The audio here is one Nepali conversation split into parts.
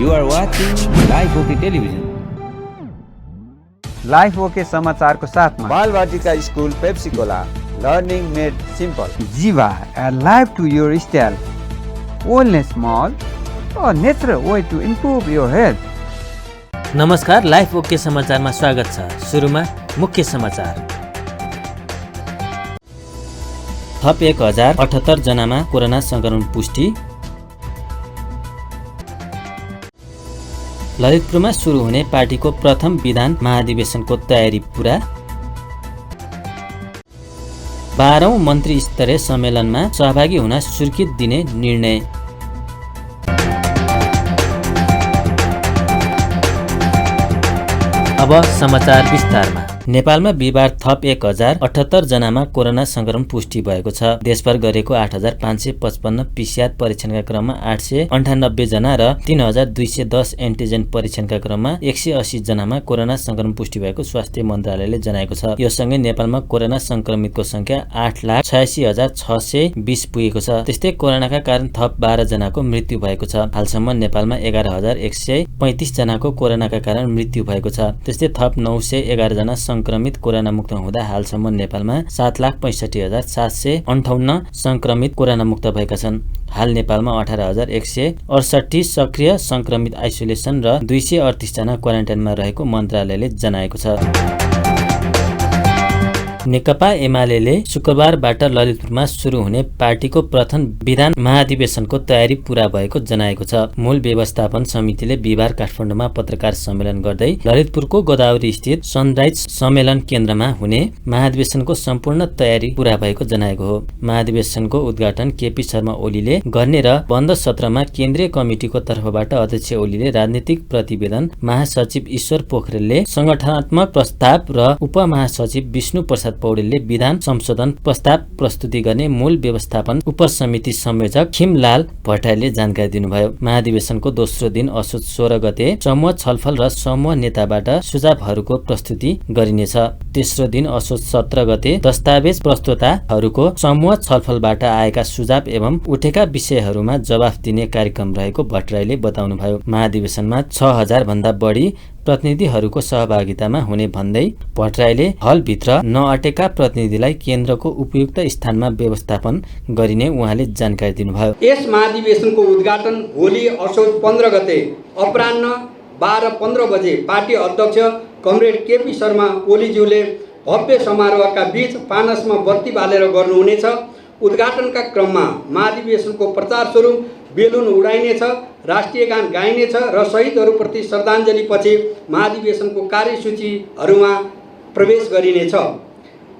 You are watching Live OK Television. Life okay समाचारको साथमा Balvatika school Pepsicola learning made simple Jiva life to your style wellness mall natural way to improve your health. नमस्कार, लाइफ ओके समाचारमा स्वागत छ। सुरुमा मुख्य समाचार। थप 1078 जनामा कोरोना संक्रमण पुष्टि। ललितपुरमा सुरु हुने पार्टीको प्रथम विधान महाधिवेशनको तयारी पूरा। 12औं मन्त्री स्तरीय सम्मेलनमा सहभागी हुन स्वीकृति दिने निर्णय। अब समाचार विस्तारमा। नेपालमा बिहिबार थप 1078 जनामा कोरोना संक्रमण पुष्टि भएको छ। देशभर गरेको 8555 पीसीआर परीक्षणका क्रममा 898 जना र 3210 एन्टिजेन परीक्षणका क्रममा 180 जनामा कोरोना संक्रमण पुष्टि भएको स्वास्थ्य मन्त्रालयले जनाएको छ। यो सँगै नेपालमा कोरोना संक्रमितको संख्या 8,86,620 पुगेको छ। त्यस्तै कोरोनाका कारण थप 12 जनाको मृत्यु भएको छ। हालसम्म नेपालमा 11,135 जनाको कोरोनाका कारण मृत्यु भएको छ। त्यस्तै थप 911 जना संक्रमित कोरोना मुक्त हुँदा हालसम्म नेपालमा 7,65,758 संक्रमित कोरोना मुक्त भएका छन्। हाल नेपालमा 18,168 सक्रिय संक्रमित आइसोलेसन र 238 जना क्वारेन्टाइनमा रहेको मन्त्रालयले जनाएको छ। नेकपा एमाले शुक्रबारबाट ललितपुरमा सुरु हुने पार्टीको प्रथम विधान महाधिवेशनको तयारी पूरा भएको जनाएको छ। मूल व्यवस्थापन समितिले बिहिबार काठमाडौँमा पत्रकार सम्मेलन गर्दै ललितपुरको गोदावरी स्थित सनराइज सम्मेलन केन्द्रमा हुने महाधिवेशनको सम्पूर्ण तयारी पूरा भएको जनाएको हो। महाधिवेशनको उद्घाटन केपी शर्मा ओलीले गर्ने र बन्द सत्रमा केन्द्रीय कमिटिको तर्फबाट अध्यक्ष ओलीले राजनीतिक प्रतिवेदन, महासचिव ईश्वर पोखरेलले संगठनात्मक प्रस्ताव र उपमहासचिव विष्णु प्रसाद पौडेलले विधान संशोधन प्रस्ताव प्रस्तुति गर्ने मूल व्यवस्थापन उपसमिति संयोजक खिमलाल भट्टराईले जानकारी दिनुभयो। महाधिवेशनको दोस्रो दिन असोज 16 गते समूह छलफल र समूह नेताबाट सुझावहरूको प्रस्तुति गरिनेछ। तेस्रो दिन असोज 17 गते दस्तावेज प्रस्तोताहरूको समूह छलफलबाट आएका सुझाव एवं उठेका विषयहरूमा जवाफ दिने कार्यक्रम रहेको भट्टराईले बताउनुभयो। महाधिवेशनमा 6000 भन्दा बढी प्रतिनिधिहरूको सहभागितामा हुने भन्दै भट्टराईले हलभित्र नअटेका प्रतिनिधिलाई केन्द्रको उपयुक्त स्थानमा व्यवस्थापन गरिने उहाँले जानकारी दिनुभयो। यस महाधिवेशनको उद्घाटन भोलि असोज 15 गते अपराह्न 12:15 बजे पार्टी अध्यक्ष कमरेड केपी शर्मा ओलीज्यूले भव्य समारोहका बीच पानसमा बत्ती बालेर गर्नुहुनेछ। उद्घाटनका क्रममा महाधिवेशनको प्रचार स्वरूप बेलुन उडाइनेछ, राष्ट्रिय गान गाइनेछ र शहीदहरूप्रति श्रद्धाञ्जलीपछि महाधिवेशनको कार्यसूचीहरूमा प्रवेश गरिनेछ।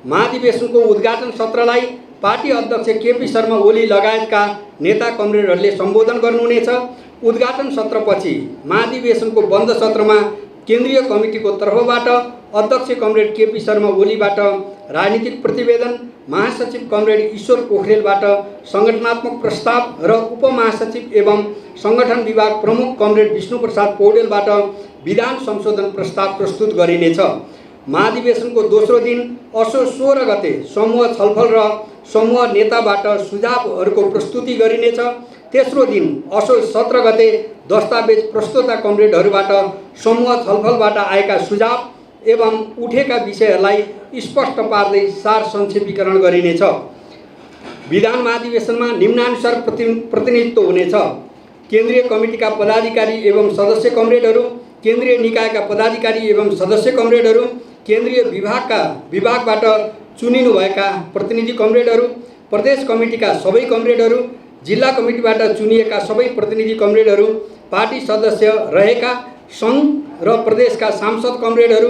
महाधिवेशनको उद्घाटन सत्रलाई पार्टी अध्यक्ष केपी शर्मा ओली लगायतका नेता कमरेडहरूले सम्बोधन गर्नुहुनेछ। उद्घाटन सत्रपछि महाधिवेशनको बन्द सत्रमा केन्द्रीय कमिटिको तर्फबाट अध्यक्ष कमरेड केपी शर्मा ओलीबाट राजनीतिक प्रतिवेदन, महासचिव कमरेड ईश्वर पोखरेलबाट संगठनात्मक प्रस्ताव र उपमहासचिव एवं संगठन विभाग प्रमुख कमरेड विष्णु प्रसाद पौडेलबाट विधान संशोधन प्रस्ताव प्रस्तुत गरिनेछ। महाधिवेशनको दोस्रो दिन असोज 16 गते समूह छलफल र समूह नेताबाट सुझावहरूको प्रस्तुति गरिनेछ। तेस्रो दिन असोज 17 गते दस्तावेज प्रस्तोता कमरेडहरूबाट समूह छलफलबाट आएका सुझाव एवं उठेका विषयहरूलाई स्पष्ट पार्दै सार संक्षेपीकरण गरिनेछ। विधान महाधिवेशनमा निम्नानुसार प्रतिनिधित्व हुनेछ। केन्द्रीय कमिटिका पदाधिकारी एवं सदस्य कमरेडहरू, केन्द्रीय निकायका पदाधिकारी एवं सदस्य कमरेडहरू, केन्द्रीय विभागबाट चुनिनुभएका प्रतिनिधि कमरेडहरू, प्रदेश कमिटिका सबै कमरेडहरू, जिल्ला कमिटीबाट चुनिएका सबै प्रतिनिधि कमरेडहरू, पार्टी सदस्य रहेका सङ्घ र प्रदेशका सांसद कमरेडहरू,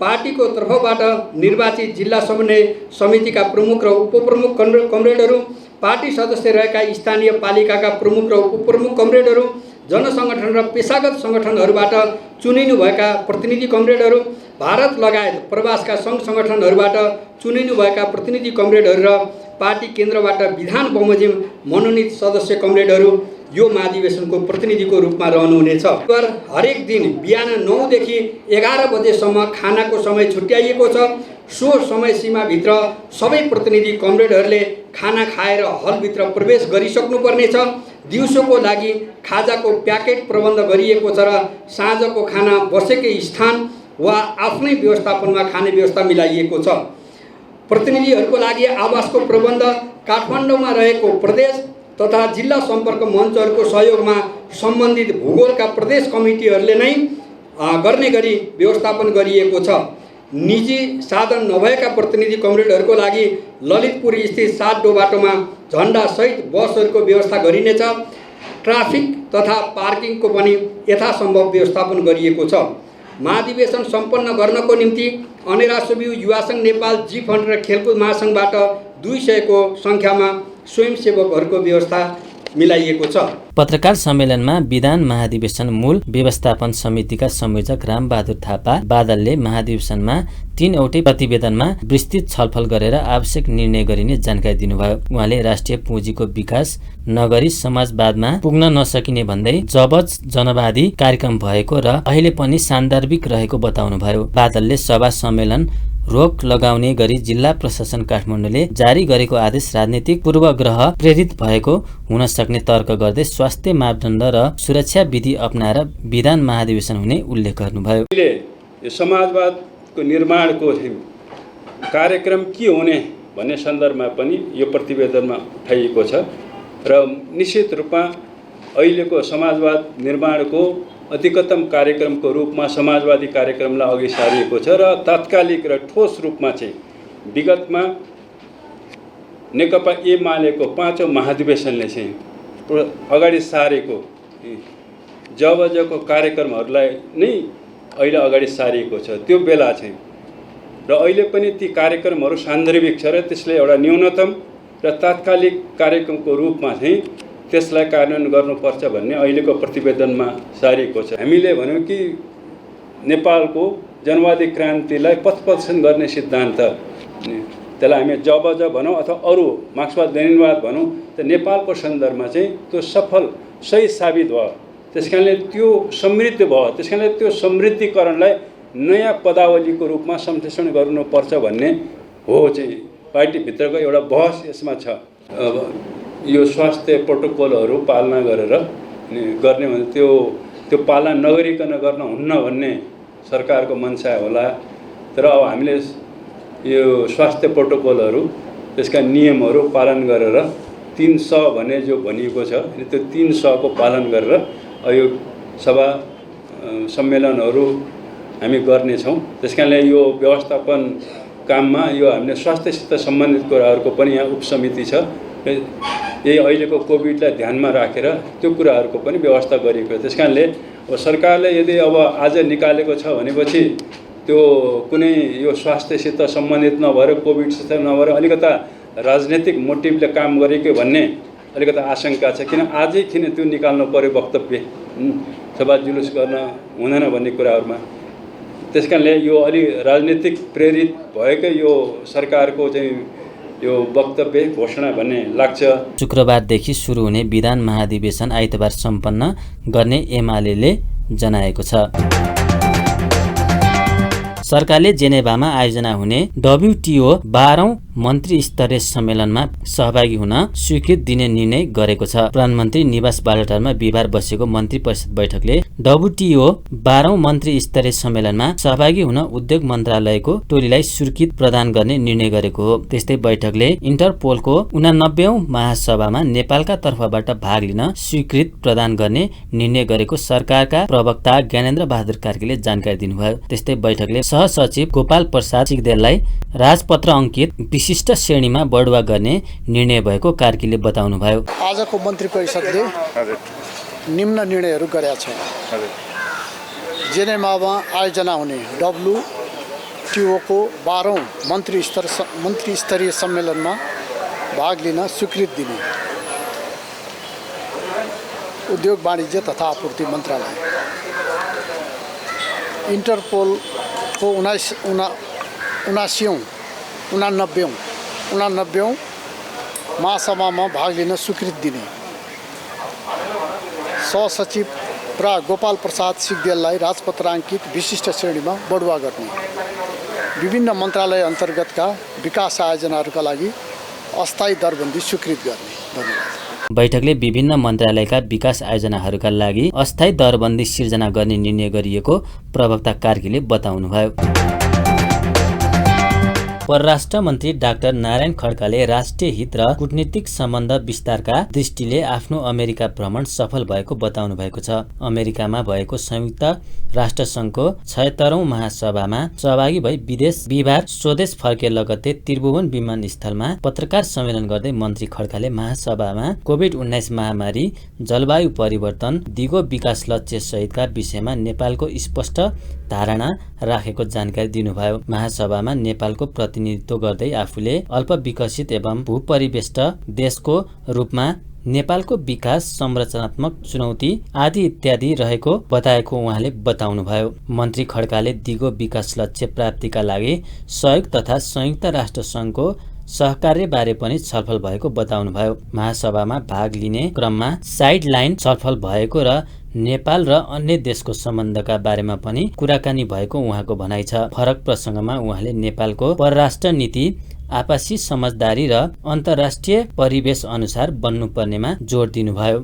पार्टीको तर्फबाट निर्वाचित जिल्ला समन्वय समितिका प्रमुख र उपप्रमुख कमरेडहरू, पार्टी सदस्य रहेका स्थानीय पालिकाका प्रमुख र उपप्रमुख कमरेडहरू, जनसङ्गठन र पेसागत सङ्गठनहरूबाट चुनिनुभएका प्रतिनिधि कमरेडहरू, भारत लगायत प्रवासका सङ्घ सङ्गठनहरूबाट चुनिनुभएका प्रतिनिधि कमरेडहरू र पार्टी केन्द्रबाट विधान बमोजिम मनोनित सदस्य कमरेडहरू यो महाधिवेशनको प्रतिनिधिको रूपमा रहनुहुनेछ। हरेक दिन बिहान 9 देखि 11 बजेसम्म खानाको समय छुट्याइएको छ। सो समय सीमाभित्र सबै प्रतिनिधि कमरेडहरूले खाना खाएर हलभित्र प्रवेश गरिसक्नुपर्नेछ। दिउँसोको लागि खाजाको प्याकेट प्रबन्ध गरिएको छ र साँझको खाना बसेकै स्थान वा आफ्नै व्यवस्थापनमा खाने व्यवस्था मिलाइएको छ। प्रतिनिधिहरूको लागि आवासको प्रबन्ध काठमाडौँमा रहेको प्रदेश तथा जिल्ला सम्पर्क मञ्चहरूको सहयोगमा सम्बन्धित भूगोलका प्रदेश कमिटीहरूले नै गर्ने गरी व्यवस्थापन गरिएको छ। निजी साधन नभएका प्रतिनिधि कमरेडहरूको लागि ललितपुर स्थित 7 डोबाटोमा झन्डासहित बसहरूको व्यवस्था गरिनेछ। ट्राफिक तथा पार्किङको पनि यथासम्भव व्यवस्थापन गरिएको छ। महाधिवेशन सम्पन्न गर्नको निम्ति अनेरासोबिउ युवा सङ्घ नेपाल जी फन्ड र खेलकुद महासङ्घबाट 200 को सङ्ख्यामा स्वयंसेवकहरूको व्यवस्था मिलाइएको छ। पत्रकार सम्मेलनमा विधान महाधिवेशन मूल व्यवस्थापन समितिका संयोजक रामबहादुर थापा बादलले महाधिवेशनमा 3वटै प्रतिवेदनमा विस्तृत छलफल गरेर आवश्यक निर्णय गरिने जानकारी दिनुभयो। उहाँले राष्ट्रिय पुँजीको विकास नगरी समाजवादमा पुग्न नसकिने भन्दै जबज जनवादी कार्यक्रम भएको र अहिले पनि सान्दर्भिक रहेको बताउनुभयो। बादलले सभा सम्मेलन रोक लगाउने गरी जिल्ला प्रशासन काठमाडौँले जारी गरेको आदेश राजनीतिक पूर्वग्रह प्रेरित भएको हुन सक्ने तर्क गर्दै स्वास्थ्य मापदण्ड र सुरक्षा विधि अपनाएर विधान महाधिवेशन हुने उल्लेख गर्नुभयो। यो समाजवादको निर्माणको कार्यक्रम के हुने भन्ने सन्दर्भमा पनि यो प्रतिवेदनमा उठाइएको छ र निश्चित रूपमा अहिलेको समाजवाद निर्माणको अधिकतम कार्यक्रमको रूपमा समाजवादी कार्यक्रमलाई अघि सारिएको छ र तात्कालिक र ठोस रूपमा चाहिँ विगतमा नेकपा एमालेको 5औं महाधिवेशनले चाहिँ अगाडि सारेको जबजको कार्यक्रमहरूलाई नै अहिले अगाडि सारिएको छ। त्यो बेला चाहिँ र अहिले पनि ती कार्यक्रमहरू सान्दर्भिक छ र त्यसले एउटा न्यूनतम र तात्कालिक कार्यक्रमको रूपमा चाहिँ त्यसलाई कार्यान्वयन गर्नुपर्छ भन्ने अहिलेको प्रतिवेदनमा सारिएको छ। हामीले भन्यौँ कि नेपालको जनवादी क्रान्तिलाई पथप्रदर्शन गर्ने सिद्धान्त, त्यसलाई हामी जबज भनौँ अथवा अरू मार्क्सवाद लेनिनवाद भनौँ, त नेपालको सन्दर्भमा चाहिँ त्यो सफल सही साबित भयो। त्यस कारणले त्यो समृद्ध भयो। त्यस कारणले त्यो समृद्धिकरणलाई नयाँ पदावलीको रूपमा सम्प्रेषण गर्नुपर्छ भन्ने हो चाहिँ पार्टीभित्रको एउटा बहस यसमा छ। अब यो स्वास्थ्य प्रोटोकलहरू पालना गरेर गर्ने भने त्यो पालना नगरिकन गर्न हुन्न भन्ने सरकारको मन्सा होला। तर अब हामीले यो स्वास्थ्य प्रोटोकलहरू त्यसका नियमहरू पालन गरेर 300 भन्ने जो भनिएको छ त्यो 300 को पालन गरेर यो सभा सम्मेलनहरू हामी गर्नेछौँ। त्यस कारणले यो व्यवस्थापन काममा यो हामीले स्वास्थ्यसित सम्बन्धित कुराहरूको पनि यहाँ उपसमिति छ। यही अहिलेको कोभिडलाई ध्यानमा राखेर त्यो कुराहरूको पनि व्यवस्था गरिएको। त्यस कारणले अब सरकारले यदि अब आज निकालेको छ भनेपछि त्यो कुनै यो स्वास्थ्यसित सम्बन्धित नभएर कोभिडसित नभएर अलिकता राजनैतिक मोटिभले काम गरेको भन्ने अलिकता आशंका छ। किन आजै किन त्यो निकाल्नु पर्यो वक्तव्य, सभा जुलुस गर्न हुँदैन भन्ने कुराहरूमा। त्यस कारणले यो अलि राजनीतिक प्रेरित भएकै यो सरकारको चाहिँ यो वक्तव्य घोषणा भन्ने लाग्छ। शुक्रबारदेखि सुरु हुने विधान महाधिवेशन आइतबार सम्पन्न गर्ने एमाले जनाएको छ। सरकारले जेनेभामा आयोजना हुने WTO 12औं मन्त्री स्तरीय सम्मेलनमा सहभागी हुन स्वीकृति दिने निर्णय गरेको छ। प्रधानमन्त्री निवास बालुवाटारमा बिहिबार बसेको मन्त्री परिषद बैठकले WTO 12औं मन्त्री स्तरीय सम्मेलनमा सहभागी हुन उद्योग मन्त्रालयको टोलीलाई स्वीकृति प्रदान गर्ने निर्णय गरेको हो। त्यस्तै बैठकले इन्टरपोलको 89औं महासभामा नेपालका तर्फबाट भाग लिन स्वीकृति प्रदान गर्ने निर्णय गरेको सरकारका प्रवक्ता ज्ञानेन्द्र बहादुर कार्कीले जानकारी दिनुभयो। त्यस्तै बैठकले सहसचिव गोपाल प्रसाद सिगदेललाई राजपत्र अंकित विशिष्ट श्रेणीमा बढुवा गर्ने निर्णय भएको कार्कीले बताउनुभयो। आजको मन्त्री परिषदले निम्न निर्णयहरू गरेका छ। जेनेभामा आयोजना हुने WTO को 12औं मन्त्री स्तरीय सम्मेलनमा भाग लिन स्वीकृति दिने, उद्योग वाणिज्य तथा आपूर्ति मन्त्रालय, इन्टरपोलको 89औं महासभामा भाग लिन स्वीकृति दिने, सहसचिव प्रा गोपाल प्रसाद सिगदेललाई राजपत्राङ्कित विशिष्ट श्रेणीमा बढुवा गर्ने, विभिन्न मन्त्रालय अन्तर्गतका विकास आयोजनाहरूका लागि अस्थायी दरबन्दी स्वीकृत गर्ने। धन्यवाद। बैठकले विभिन्न मन्त्रालयका विकास आयोजनाहरूका लागि अस्थायी दरबन्दी सिर्जना गर्ने निर्णय गरिएको प्रवक्ता कार्कीले बताउनुभयो। परराष्ट्र मन्त्री डाक्टर नारायण खड्काले राष्ट्रिय हित र कूटनीतिक सम्बन्ध विस्तारका दृष्टिले आफ्नो अमेरिका भ्रमण सफल भएको बताउनु भएको छ। अमेरिकामा भएको संयुक्त राष्ट्रसङ्घको 76औं महासभामा सहभागी भई विदेश बिहिबार स्वदेश फर्के लगत्तै त्रिभुवन विमानस्थलमा पत्रकार सम्मेलन गर्दै मन्त्री खड्काले महासभामा कोभिड-19 महामारी, जलवायु परिवर्तन, दिगो विकास लक्ष्य सहितका विषयमा नेपालको स्पष्ट धारणा राखेको जानकारी दिनुभयो। महासभामा नेपालको प्रतिनिधित्व गर्दै आफूले अल्पविकसित एवं भूपरिवेष्ट देशको रूपमा नेपालको विकास, संरचनात्मक चुनौती आदि इत्यादि रहेको बताएको उहाँले बताउनुभयो। मन्त्री खड्काले दिगो विकास लक्ष्य प्राप्तिका लागि सहयोग तथा संयुक्त राष्ट्र सङ्घको सहकार्यबारे पनि छलफल भएको बताउनुभयो। महासभामा भाग लिने क्रममा साइड लाइन छलफल भएको र नेपाल र अन्य देशको सम्बन्धका बारेमा पनि कुराकानी भएको उहाँको भनाइ छ। फरक प्रसङ्गमा उहाँले नेपालको परराष्ट्र नीति आपसी समझदारी र अन्तर्राष्ट्रिय परिवेश अनुसार बन्नुपर्नेमा जोड दिनुभयो।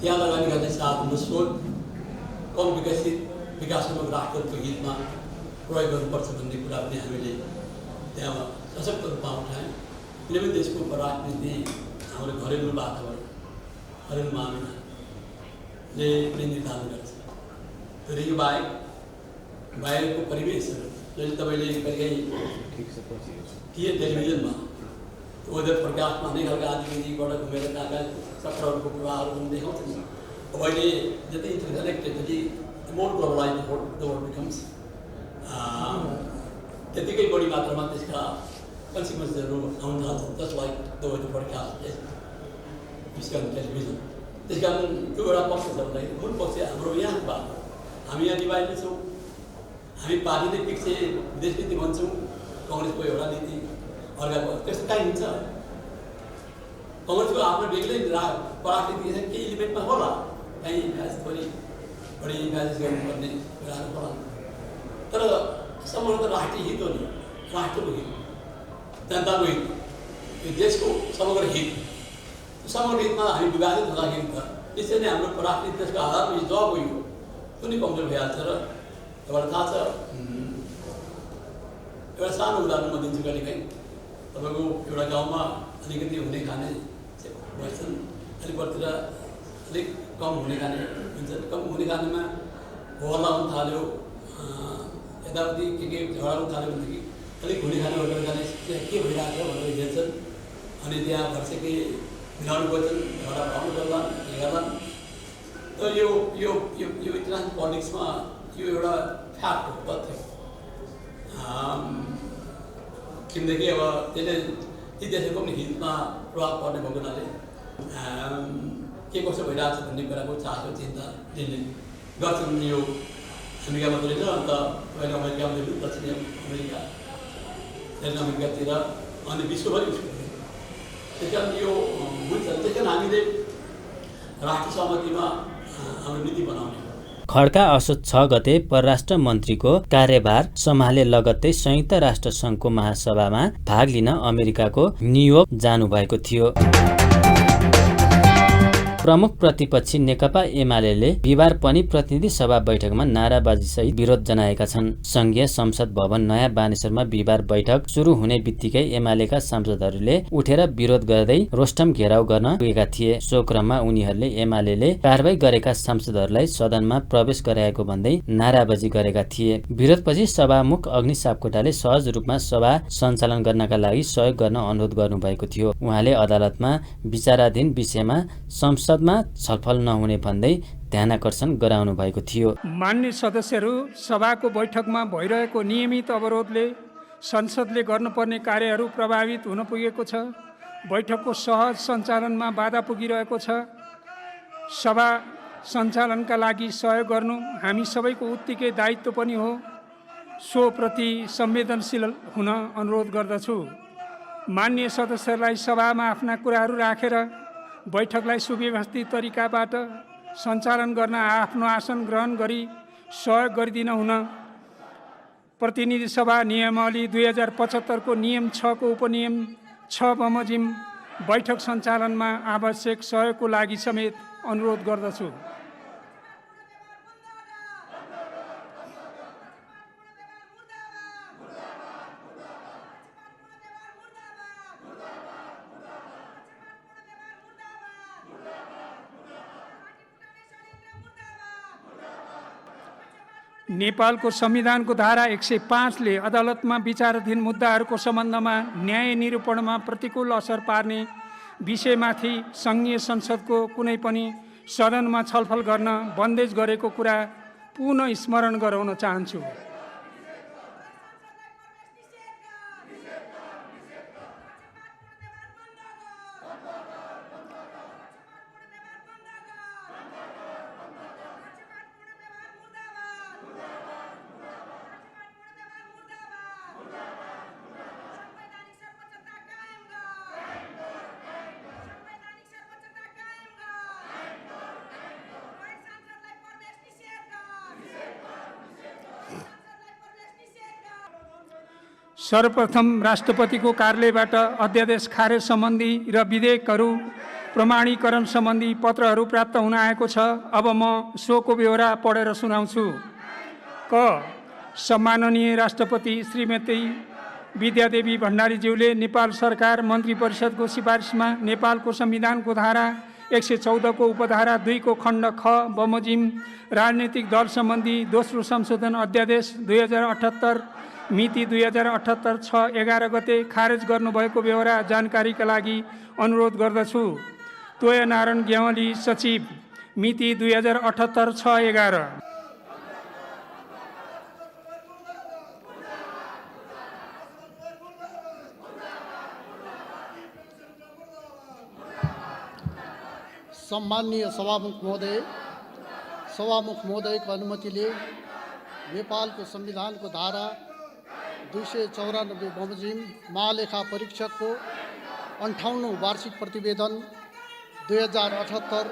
यहाँ लगानी गर्ने साधन स्रोत कम विकसित विकासोन्मुख राष्ट्रको हितमा प्रयोग गर्नुपर्छ भन्ने कुरा पनि हामीले त्यहाँ सशक्त रूपमा उठायौँ। कुनै पनि देशको राजनीति हाम्रो घरेलु वातावरण, घरेलु मामिलाले निर्धारण गर्छ। तर यो बाहिरको परिवेशहरू जहिले तपाईँले कहिले टेलिभिजनमा वेदर फोरकास्टमा अनेक खालका आदिवासीबाट घुमेर कहाँ चक्रहरूको प्रभावहरू पनि देखाउँछ नि। अब अहिले जति इन्टरकनेक्टेड जति more globalize the world becomes त्यतिकै बढी मात्रामा त्यसका कन्सिक्वेन्सहरू आउन थाल्छ। Just like the weather forecast television. त्यस कारण त्यो एउटा पक्ष छ भन्दाखेरि मूल पक्ष हाम्रो यहाँको बात। हामी यहाँ डिभाइडेड छौँ। हामी पार्टीले फिक्स विदेश नीति भन्छौँ, कङ्ग्रेसको एउटा नीति अर्काको त्यस्तो कहीँ हुन्छ। कङ्ग्रेसको आफ्नो बेग्लै पराकृति केही इलिमेन्टमा होला, कहीँ बढी इन्भेस्ट गर्नुपर्ने कुराहरू होला। तर समग्र त राष्ट्रिय हित हो नि, राष्ट्रको हित, जनताको हित, यो देशको समग्र हित। समग्र हितमा हामी विभाजित हुँदाखेरि त निश्चय नै हाम्रो पराकृति देशको आधारमा यो जब यो त्यो नै कमजोर भइहाल्छ। र तपाईँलाई थाहा छ, एउटा सानो उदाहरण म दिन्छु। कहिलेकाहीँ तपाईँको एउटा गाउँमा अलिकति हुने खाने भन्छन्, अलिकतिर अलिक कम हुने खाने भन्छन्। कम हुने खानेमा हल्ला हुन थाल्यो, यताउति के झगडा हुन थाल्यो भनेदेखि अलिक हुने खाने होटेल खाने त्यहाँ के भइरहेको छ भनेर हेर्छन्। अनि त्यहाँ भर्सेकै मिलाउनु गन्छन्, झगडा पाउनु गर्लान्, के गर्लान्। तर यो इन्टरनेसनल पोलिटिक्समा यो एउटा फ्याक्ट हो, तथ्य हो। किनकि अब त्यसले ती देशको पनि हितमा प्रभाव पर्ने भएको हुनाले के कसो भइरहेको छ भन्ने कुराको चासो चिन्ता लिने गर्छन्। यो अमेरिका मात्रै होइन, अन्त अहिले अमेरिकामा दक्षिण अमेरिका, दक्षिण अमेरिकातिर अनि विश्वभरि त्यस कारण यो बुझ्छ। त्यस कारण हामीले राष्ट्रिय सहमतिमा हाम्रो नीति बनाउने। खड्का असोज 6 गते परराष्ट्र मन्त्रीको कार्यभार सम्हाले लगत्तै संयुक्त राष्ट्र सङ्घको महासभामा भाग लिन अमेरिकाको न्युयोर्क जानुभएको थियो। प्रमुख प्रतिपक्षी नेकपा एमाले बिहिबार पनि प्रतिनिधि सभा बैठकमा नाराबाजीसहित विरोध जनाएका छन्। संघीय संसद भवन नयाँ बानेश्वरमा बिहिबार बैठक सुरु हुने बित्तिकै एमालेका सांसदहरूले उठेर विरोध गर्दै रोस्टम घेराउ गर्न पुगेका थिए। सो क्रममा उनीहरूले एमाले कारबाही गरेका सांसदहरूलाई सदनमा प्रवेश गराएको भन्दै नाराबाजी गरेका थिए। विरोधपछि सभामुख अग्नि सापकोटाले सहज रूपमा सभा सञ्चालन गर्नका लागि सहयोग गर्न अनुरोध गर्नुभएको थियो। उहाँले अदालतमा विचाराधीन विषयमा संसदमा छलफल नहुने भन्दै ध्यानाकर्षण गराउनु भएको थियो। मान्य सदस्यहरू, सभाको बैठकमा भइरहेको नियमित अवरोधले संसदले गर्नुपर्ने कार्यहरू प्रभावित हुन पुगेको छ। बैठकको सहज सञ्चालनमा बाधा पुगिरहेको छ। सभा सञ्चालनका लागि सहयोग गर्नु हामी सबैको उत्तिकै दायित्व पनि हो। सो प्रति संवेदनशील हुन अनुरोध गर्दछु। मान्य सदस्यहरूलाई सभामा आफ्ना कुराहरू राखेर बैठकलाई सुव्यवस्थित तरिकाबाट सञ्चालन गर्न आफ्नो आसन ग्रहण गरी सहयोग गरिदिन हुन प्रतिनिधि सभा नियमावली 2075 को नियम 6 को उपनियम 6 बमोजिम बैठक सञ्चालनमा आवश्यक सहयोगको लागि समेत अनुरोध गर्दछु। नेपालको संविधानको धारा 105 ले अदालतमा विचाराधीन मुद्दाहरूको सम्बन्धमा न्याय निरूपणमा प्रतिकूल असर पार्ने विषयमाथि सङ्घीय संसदको कुनै पनि सदनमा छलफल गर्न बन्देज गरेको कुरा पुनः स्मरण गराउन चाहन्छु। सर्वप्रथम राष्ट्रपतिको कार्यालयबाट अध्यादेश खारेज सम्बन्धी र विधेयकहरू प्रमाणीकरण सम्बन्धी पत्रहरू प्राप्त हुन आएको छ। अब म सोको ब्यौरा पढेर सुनाउँछु। क सम्माननीय राष्ट्रपति श्रीमती विद्यादेवी भण्डारीज्यूले नेपाल सरकार मन्त्री परिषदको सिफारिसमा नेपालको संविधानको धारा 114 को उपधारा 2 को खण्ड ख बमोजिम राजनीतिक दल सम्बन्धी दोस्रो संशोधन अध्यादेश 2078 मिति 2078 6/11 गते खारेज गर्नुभएको बेहोरा जानकारीका लागि अनुरोध गर्दछु। तोय नारायण ग्यावाली सचिव मिति 2078 6/11। सम्माननीय सभामुख महोदयको अनुमतिले नेपालको संविधानको धारा 294 बमोजिम महालेखा परीक्षकको 58औं वार्षिक प्रतिवेदन 2078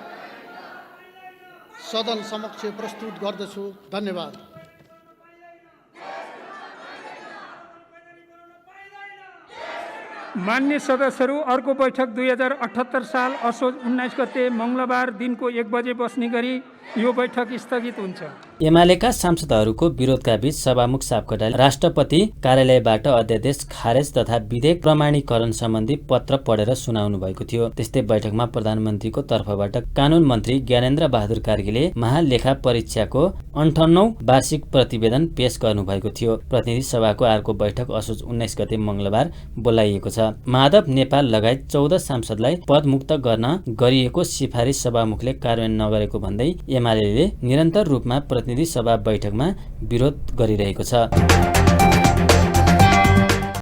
सदन समक्ष प्रस्तुत गर्दछु। धन्यवाद। मान्य सदस्यहरू, अर्को बैठक 2078 साल असोज 19 गते मङ्गलबार दिनको 1 बजे बस्ने गरी यो बैठक स्थगित हुन्छ। एमालेका सांसदहरूको विरोधका बीच सभामुख सापकोटाले राष्ट्रपति कार्यालयबाट अध्यादेश खारेज तथा विधेयक प्रमाणीकरण सम्बन्धी पत्र पढेर सुनाउनु भएको थियो। त्यस्तै बैठकमा प्रधानमन्त्रीको तर्फबाट कानून मन्त्री ज्ञानेन्द्र बहादुर कार्कीले महालेखा परीक्षाको 58औं वार्षिक प्रतिवेदन पेश गर्नुभएको थियो। प्रतिनिधि सभाको अर्को बैठक असोज 19 गते मङ्गलबार बोलाइएको छ। माधव नेपाल लगायत 14 सांसदलाई पदमुक्त गर्न गरिएको सिफारिस सभामुखले कार्यान्वयन नगरेको भन्दै एमालेले निरन्तर रूपमा प्रतिनिधि सभा बैठकमा विरोध गरिरहेको छ।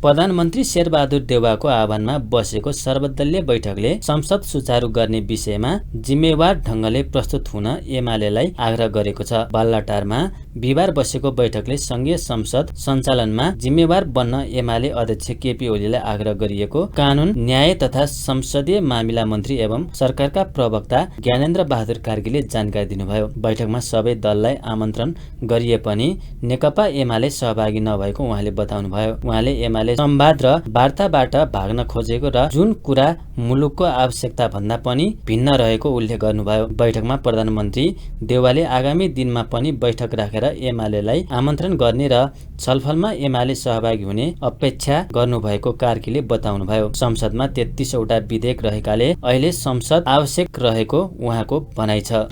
प्रधानमन्त्री शेरबहादुर देउवाको आह्वानमा बसेको सर्वदलीय बैठकले संसद सुचारू गर्ने विषयमा जिम्मेवार ढङ्गले प्रस्तुत हुन एमालेलाई आग्रह गरेको छ। बालुवाटारमा बिहिबार बसेको बैठकले संघीय संसद सञ्चालनमा जिम्मेवार बन्न एमाले अध्यक्ष केपी ओलीलाई आग्रह गरिएको कानून न्याय तथा संसदीय मामिला मन्त्री एवं सरकारका प्रवक्ता ज्ञानेन्द्र बहादुर कार्कीले जानकारी दिनुभयो। बैठकमा सबै दललाई आमन्त्रण गरिए पनि नेकपा एमाले सहभागी नभएको उहाँले बताउनुभयो। उहाँले एमाले संवाद र वार्ताबाट भाग्न खोजेको र जुन कुरा मुलुकको आवश्यकता भन्दा पनि भिन्न रहेको उल्लेख गर्नुभयो। बैठकमा प्रधानमन्त्री देउवाले आगामी दिनमा पनि बैठक राखेर एमालेलाई आमन्त्रण गर्ने र छलफलमा एमाले सहभागी हुने अपेक्षा गर्नुभएको कार्कीले बताउनुभयो। संसदमा 33 वटा विधेयक रहेकाले अहिले संसद आवश्यक रहेको उहाँको भनाइ छ।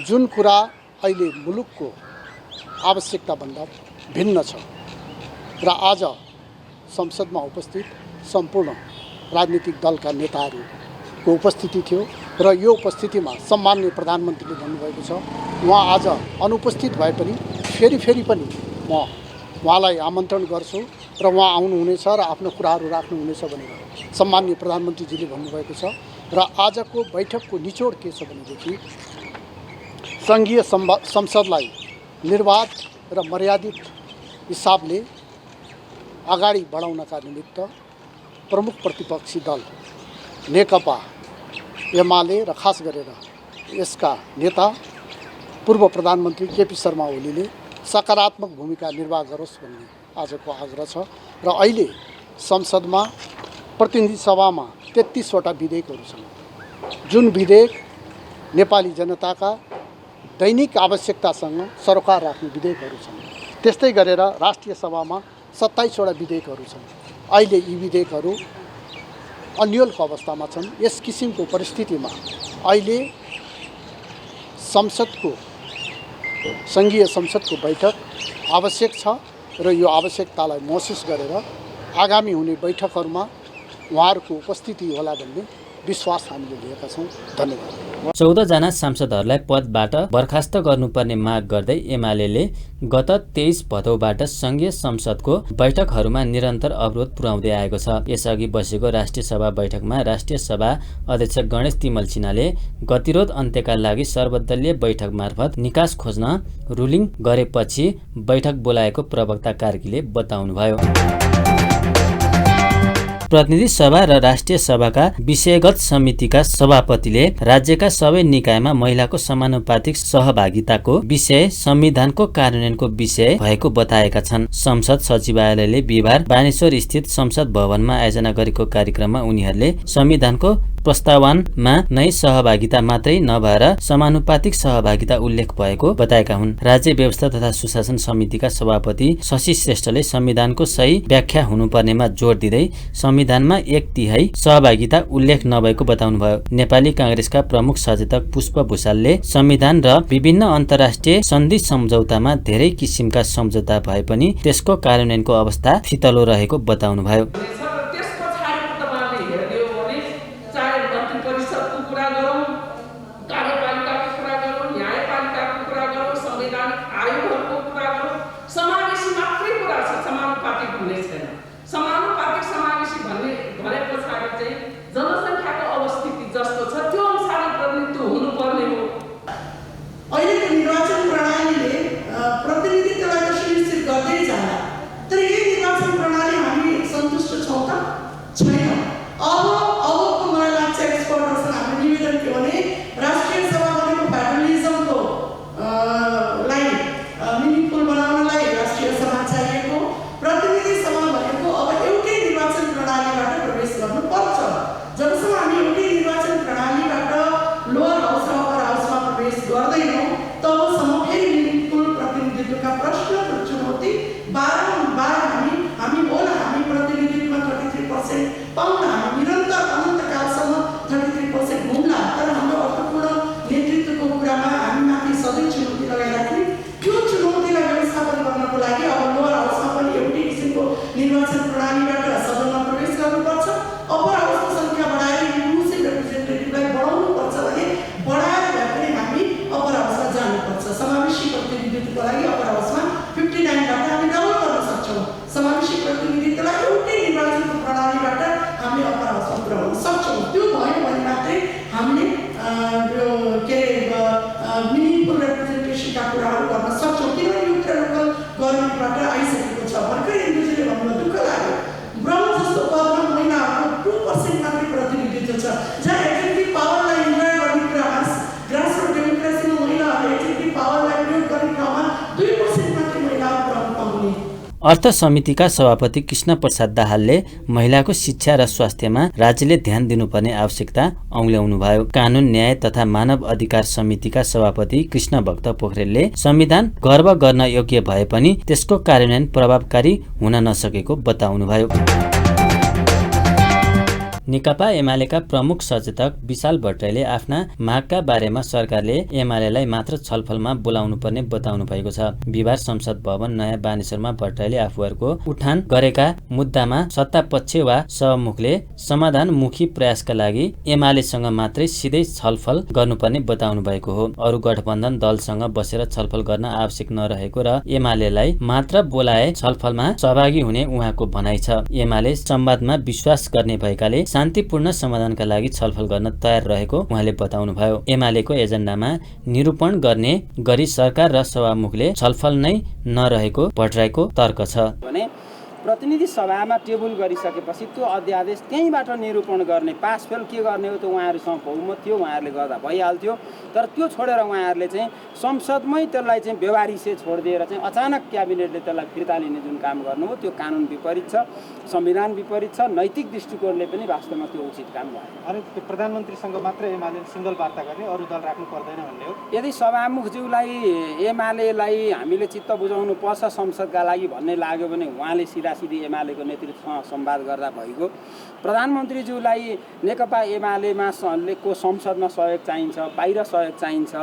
जुन कुरा अहिले मुलुकको आवश्यकता भन्दा भिन्न छ र आज संसदमा उपस्थित सम्पूर्ण राजनीतिक दलका नेताहरूको उपस्थिति थियो र यो उपस्थितिमा सम्माननीय प्रधानमन्त्रीले भन्नुभएको छ उहाँ आज अनुपस्थित भए पनि फेरि पनि म उहाँलाई आमन्त्रण गर्छु र उहाँ आउनुहुनेछ र आफ्नो कुराहरू राख्नुहुनेछ भनेर सम्माननीय प्रधानमन्त्रीजीले भन्नुभएको छ। र आजको बैठकको निचोड के छ भनेदेखि सङ्घीय संसदलाई निर्वाध र मर्यादित हिसाबले अगाडि बढाउनका निमित्त प्रमुख प्रतिपक्षी दल नेकपा एमाले र खास गरेर यसका नेता पूर्व प्रधानमन्त्री केपी शर्मा ओलीले सकारात्मक भूमिका निर्वाह गरोस् भन्ने आजको आग्रह छ र अहिले संसदमा प्रतिनिधि सभामा 33वटा विधेयकहरू छन्, जुन विधेयक नेपाली जनताका दैनिक आवश्यकतासँग सरोकार राख्ने विधेयकहरू छन्। त्यस्तै गरेर राष्ट्रिय सभामा 27वटा विधेयकहरू छन्। अहिले यी विधेयकहरू अन्यलको अवस्थामा छन्। यस किसिमको परिस्थितिमा अहिले सङ्घीय संसदको बैठक आवश्यक छ र यो आवश्यकतालाई महसुस गरेर आगामी हुने बैठकहरूमा उहाँहरूको उपस्थिति होला भन्ने विश्वास हामीले लिएका छौँ। धन्यवाद। 14 जना सांसदहरूलाई पदबाट बर्खास्त गर्नुपर्ने माग गर्दै एमाले गत 23 भदौबाट संघीय संसदको बैठकहरूमा निरन्तर अवरोध पुर्याउँदै आएको छ। यसअघि बसेको राष्ट्रिय सभा बैठकमा राष्ट्रिय सभा अध्यक्ष गणेश तिमल सिन्हाले गतिरोध अन्त्यका लागि सर्वदलीय बैठक मार्फत निकास खोज्न रुलिङ गरेपछि बैठक बोलाएको प्रवक्ता कार्कीले बताउनुभयो। प्रतिनिधि सभा र राष्ट्रिय सभाका विषयगत समितिका सभापतिले राज्यका सबै निकायमा महिलाको समानुपातिक सहभागिताको विषय संविधानको कार्यान्वयनको विषय भएको बताएका छन्। संसद सचिवालयले बिहिबार बानेश्वर स्थित संसद भवनमा आयोजना गरेको कार्यक्रममा उनीहरूले संविधानको प्रस्तावनमा नै सहभागिता मात्रै नभएर समानुपातिक सहभागिता उल्लेख भएको बताएका हुन्। राज्य व्यवस्था तथा सुशासन समितिका सभापति शशि श्रेष्ठले संविधानको सही व्याख्या हुनुपर्नेमा जोड दिँदै संविधानमा 1/3 सहभागिता उल्लेख नभएको बताउनुभयो। नेपाली कांग्रेसका प्रमुख सचेतक पुष्प भुषालले संविधान र विभिन्न अन्तर्राष्ट्रिय सन्धि सम्झौतामा धेरै किसिमका सम्झौता भए पनि त्यसको कार्यान्वयनको अवस्था फितलो रहेको बताउनुभयो। अर्थ समितिका सभापति कृष्ण प्रसाद दाहालले महिलाको शिक्षा र स्वास्थ्यमा राज्यले ध्यान दिनुपर्ने आवश्यकता औल्याउनुभयो। कानून न्याय तथा मानव अधिकार समितिका सभापति कृष्ण भक्त पोखरेलले संविधान गर्व गर्न योग्य भए पनि त्यसको कार्यान्वयन प्रभावकारी हुन नसकेको बताउनुभयो। नेकपा एमालेका प्रमुख सचेतक विशाल भट्टराईले आफ्ना मागका बारेमा सरकारले एमालेलाई मात्र छलफलमा बोलाउनु पर्ने बताउनु भएको छ। बिहिबार संसद भवन नयाँ बानेश्वरमा भट्टराईले आफूहरूको उठान गरेका मुद्दामा सत्तापक्ष वा सहमुखले समाधानमुखी प्रयासका लागि एमालेसँग मात्रै सिधै छलफल गर्नुपर्ने बताउनु भएको हो। अरू गठबन्धन दलसँग बसेर छलफल गर्न आवश्यक नरहेको र एमालेलाई मात्र बोलाए छलफलमा सहभागी हुने उहाँको भनाइ छ। एमाले संवादमा विश्वास गर्ने भएकाले शान्तिपूर्ण समाधानका लागि छलफल गर्न तयार रहेको उहाँले बताउनुभयो। एमालेको एजेन्डामा निरूपण गर्ने गरी सरकार र सभामुखले छलफल नै नरहेको भट्टराईको तर्क छ। भने प्रतिनिधि सभामा टेबल गरिसकेपछि त्यो अध्यादेश त्यहीँबाट निरूपण गर्ने, पास फेल के गर्ने हो त उहाँहरूसँग बहुमत थियो, उहाँहरूले गर्दा भइहाल्थ्यो। तर त्यो छोडेर उहाँहरूले चाहिँ संसदमै त्यसलाई चाहिँ व्यवहारिसे छोडिदिएर चाहिँ अचानक क्याबिनेटले त्यसलाई फिर्ता लिने जुन काम गर्नुभयो त्यो कानुन विपरीत छ, संविधान विपरीत छ, नैतिक दृष्टिकोणले पनि वास्तवमा त्यो उचित काम भयो। अनि प्रधानमन्त्रीसँग मात्र एमाले सिङ्गल वार्ता गर्ने, अरू दल राख्नु पर्दैन भन्ने हो? यदि सभामुखज्यूलाई एमालेलाई हामीले चित्त बुझाउनु पर्छ संसदका लागि भन्ने लाग्यो भने उहाँले सिधासिधी एमालेको नेतृत्वसँग संवाद गर्दा भइगयो। प्रधानमन्त्रीज्यूलाई नेकपा एमालेमा को संसदमा सहयोग चाहिन्छ, बाहिर सहयोग चाहिन्छ,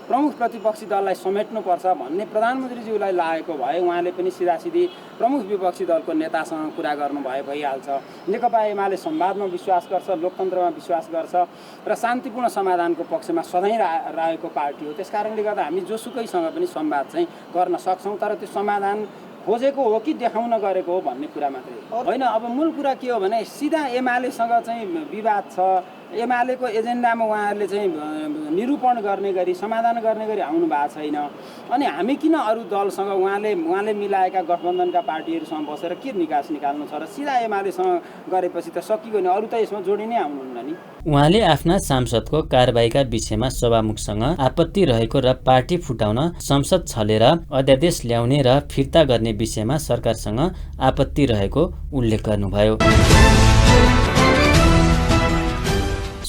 प्रमुख प्रतिपक्षी दललाई समेट्नुपर्छ भन्ने प्रधानमन्त्रीज्यूलाई लागेको भए उहाँले पनि सिधासिधी प्रमुख विपक्षी दलको नेतासँग कुरा गर्नुभए भइहाल्छ। नेकपा एमाले संवादमा विश्वास गर्छ, लोकतन्त्रमा विश्वास गर्छ र शान्तिपूर्ण समाधानको पक्षमा सधैँ रहेको पार्टी हो। त्यसकारणले गर्दा हामी जोसुकैसँग पनि संवाद चाहिँ गर्न सक्छौँ, तर त्यो समाधान खोजेको हो कि देखाउन गरेको हो भन्ने कुरा मात्रै होइन। अब मूल कुरा के हो भने सिधा एमालेसँग चाहिँ विवाद छ, एमालेको एजेन्डामा उहाँहरूले चाहिँ निरूपण गर्ने गरी समाधान गर्ने गरी आउनु भएको छैन। अनि हामी किन अरू दलसँग उहाँले मिलाएका गठबन्धनका पार्टीहरूसँग बसेर के निकास निकाल्नु छ र सिधा एमालेसँग गरेपछि त सकियो नि, अरू त यसमा जोडी नै आउनुहुन्न नि। उहाँले आफ्ना सांसदको कारबाहीका विषयमा सभामुखसँग आपत्ति रहेको र पार्टी फुटाउन संसद छलेर अध्यादेश ल्याउने र फिर्ता गर्ने विषयमा सरकारसँग आपत्ति रहेको उल्लेख गर्नुभयो।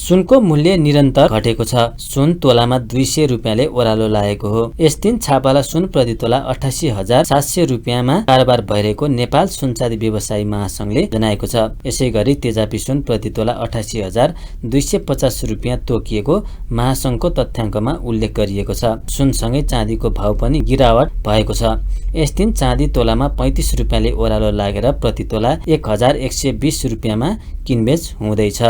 सुनको मूल्य निरन्तर घटेको छ। सुन तोलामा 200 रुपियाँले ओह्रालो लागेको हो। यस दिन छापाला सुन प्रति तोला 88,700 रुपियाँमा कारोबार भइरहेको नेपाल सुनचाँदी व्यवसायी महासंघले जनाएको छ। यसै गरी तेजापी सुन प्रति तोला 88,250 रुपियाँ तोकिएको महासंघको तथ्याङ्कमा उल्लेख गरिएको छ। सुनसँगै चाँदीको भाव पनि गिरावट भएको छ। यस दिन चाँदी तोलामा 35 रुपियाँले ओह्रालो लागेर प्रति तोला 1,120 रुपियाँमा किनबेच हुँदैछ।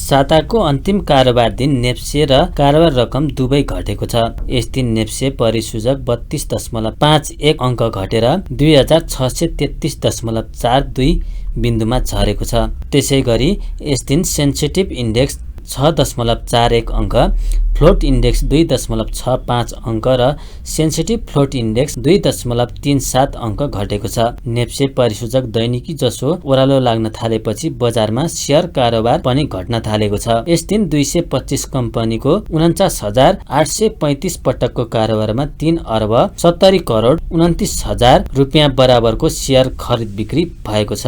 साताको अन्तिम कारोबार दिन नेप्से र कारोबार रकम दुवै घटेको छ। यस दिन नेप्से परिसूचक 32.51 अङ्क घटेर 2633.42 बिन्दुमा झरेको छ। त्यसै गरी यस दिन सेन्सिटिभ इन्डेक्स 6.41 अङ्क, फ्लोट इन्डेक्स 2.65 अङ्क र सेन्सिटिभ फ्लोट इन्डेक्स 2.37 अङ्क घटेको छ। नेप्से परिसूचक दैनिकी जसो ओह्रालो लाग्न थालेपछि बजारमा सेयर कारोबार पनि घट्न थालेको छ। यस दिन 225 कम्पनीको 49,835 पटकको कारोबारमा 3 अर्ब 70 करोड 29,000 रुपियाँ बराबरको सेयर खरिद बिक्री भएको छ।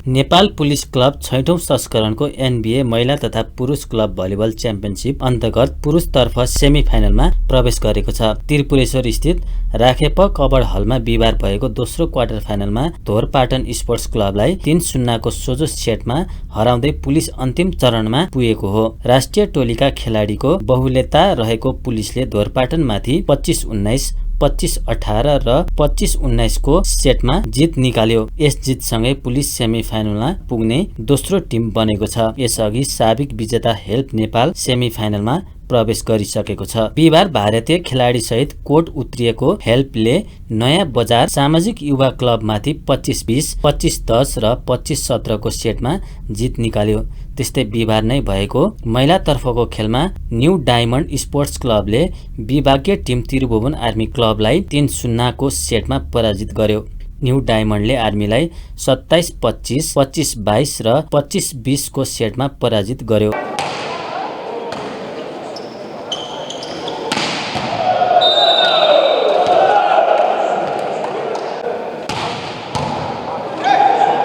नेपाल पुलिस क्लब 6औं संस्करणको NBA महिला तथा पुरुष क्लब भलिबल च्याम्पियनसिप अन्तर्गत पुरुषतर्फ सेमी फाइनलमा प्रवेश गरेको छ। त्रिपुरेश्वर स्थित राखेप कबड हलमा बिहिबार भएको दोस्रो क्वार्टर फाइनलमा धोरपाटन स्पोर्ट्स क्लबलाई 3-0 को सोझो सेटमा हराउँदै पुलिस अन्तिम चरणमा पुगेको हो। राष्ट्रिय टोलीका खेलाडीको बहुल्यता रहेको पुलिसले धोरपाटनमाथि 25-19, 25-18 र 25-19 को सेटमा जित निकाल्यो। यस जितसँगै पुलिस सेमी फाइनलमा पुग्ने दोस्रो टिम बनेको छ। यसअघि साबिक विजेता हेल्प नेपाल सेमी फाइनलमा प्रवेश गरिसकेको छ। बिहिबार भारतीय खेलाडी सहित कोर्ट उत्रिएको हेल्पले नयाँ बजार सामाजिक युवा क्लबमाथि 25-20, 25-10 र 25-17 को सेटमा जित निकाल्यो। त्यस्तै बिहिबार नै भएको महिलातर्फको खेलमा न्यू डायमन्ड स्पोर्ट्स क्लबले विभागीय टिम त्रिभुवन आर्मी क्लबलाई 3-0 को सेटमा पराजित गर्यो। न्यू डायमन्डले आर्मीलाई 27-25, 25-22 र 25-20 को सेटमा पराजित गर्यो।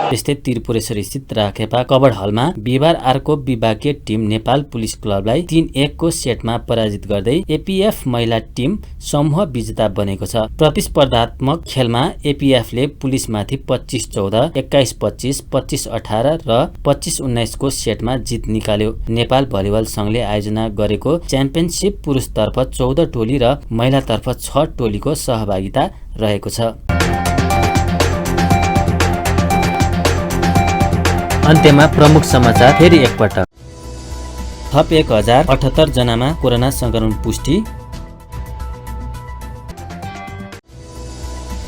त्यस्तै त्रिपुरेश्वर स्थित राखेपा कबड हलमा बिहिबार अर्को विभागीय टिम नेपाल पुलिस क्लबलाई 3-1 को सेटमा पराजित गर्दै एपीएफ महिला टिम समूह विजेता बनेको छ। प्रतिस्पर्धात्मक खेलमा एपीएफले पुलिसमाथि 25-14, 21-25, 25-18 र 25-19 को सेटमा जित निकाल्यो। नेपाल भलिबल संघले आयोजना गरेको च्याम्पियनसिप पुरुषतर्फ 14 टोली र महिलातर्फ 6 टोलीको सहभागिता रहेको छ। अन्त्यमा प्रमुख समाचार फेरि एकपटक। थप 1078 जनामा कोरोना संक्रमण पुष्टि।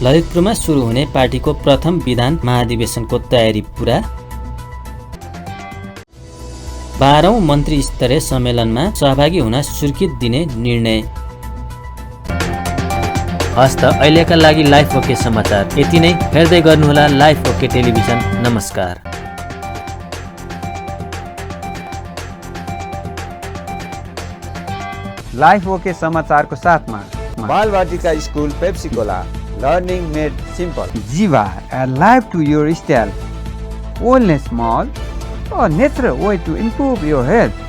ललितपुरमा सुरु हुने पार्टीको प्रथम विधान महाधिवेशनको तयारी पूरा। 12औं मन्त्री स्तरीय सम्मेलनमा सहभागी हुन स्वीकृति दिने निर्णय। हस् त अहिलेका लागि लाइफ ओके समाचार यति नै। हेर्दै गर्नुहोला लाइफ ओके टेलिभिजन। नमस्कार। लाइफ ओके समाचारको साथमा Balvatika school Pepsicola learning made simple. Jiva, a life to your style. Wellness Mall, a natural way to improve your health.